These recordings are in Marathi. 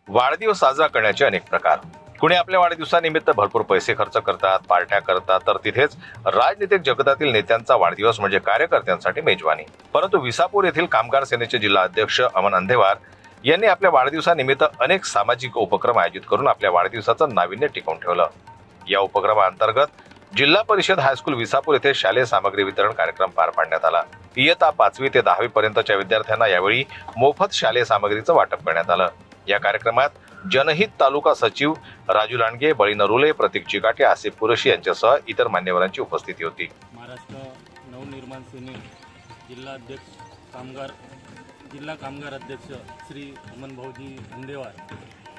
वाढदिवस साजरा करण्याचे अनेक प्रकार. कुणी आपल्या वाढदिवसानिमित्त भरपूर पैसे खर्च करतात, पार्ट्या करतात, तर तिथेच राजनीतिक जगतातील नेत्यांचा वाढदिवस म्हणजे कार्यकर्त्यांसाठी मेजवानी. परंतु विसापूर येथील कामगार सेनेचे जिल्हा अध्यक्ष अमन अंधेवार यांनी आपल्या वाढदिवसानिमित्त अनेक सामाजिक उपक्रम आयोजित करून आपल्या वाढदिवसाचं नाविन्य टिकवून ठेवलं. या उपक्रमाअंतर्गत जिल्हा परिषद हायस्कूल विसापूर येथे शालेय सामग्री वितरण कार्यक्रम पार पाडण्यात आला. इयत्ता 5वी ते 10वी पर्यंतच्या विद्यार्थ्यांना यावेळी मोफत शालेय सामग्रीचं वाटप करण्यात आलं. या कार्यक्रमात जनहित तालुका सचिव राजू लांडगे, बळी नरुले, प्रतीक चिकाटे, आसिफ कुरेशी यांच्यासह इतर मान्यवरांची उपस्थिती होती. महाराष्ट्र नवनिर्माण सेने जिल्हा कामगार अध्यक्ष श्री अमन भाऊजी अंधेवार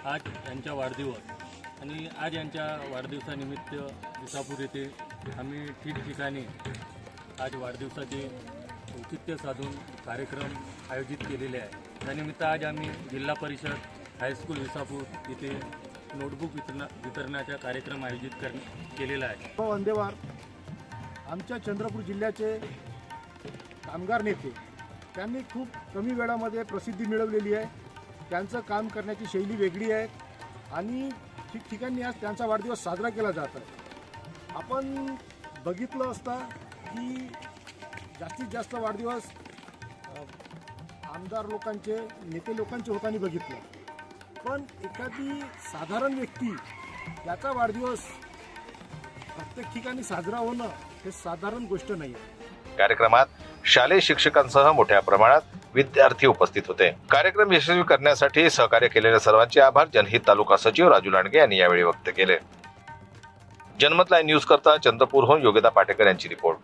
आज यांचा वाढदिवस आणि आज यांच्या वाढदिवसानिमित्त विसापूर येथे आम्ही ठिकठिकाणी आज वाढदिवसाचे औचित्य साधून कार्यक्रम आयोजित केलेले आहे. त्यानिमित्त आज आम्ही जिल्हा परिषद हायस्कूल विसापूर येथे नोटबुक वितरणाचा कार्यक्रम आयोजित केलेला आहे. अंधेवार आमच्या चंद्रपूर जिल्ह्याचे कामगार नेते, त्यांनी खूप कमी वेळामध्ये प्रसिद्धी मिळवलेली आहे. त्यांचं काम करण्याची शैली वेगळी आहे आणि ठिकठिकाणी आज त्यांचा वाढदिवस साजरा केला जात आहे. आपण बघितलं असता की जास्तीत जास्त वाढदिवस आमदार लोकांचे, नेते लोकांचे होताना बघितलं, पण एखादी साधारण व्यक्ती याचा वाढदिवस प्रत्येक ठिकाणी साजरा होणं हे साधारण गोष्ट नाही आहे. कार्यक्रमात शालेय शिक्षकांसह मोठ्या प्रमाणात विद्यार्थी उपस्थित होते. कार्यक्रम यशस्वी करण्यासाठी सहकार्य केलेल्या सर्वांचे आभार जनहित तालुका सचिव राजू लांडगे यांनी यावेळी व्यक्त केले. जनमत लाईव्ह न्यूज करता चंद्रपूरहून योगिता पाटेकर यांची रिपोर्ट.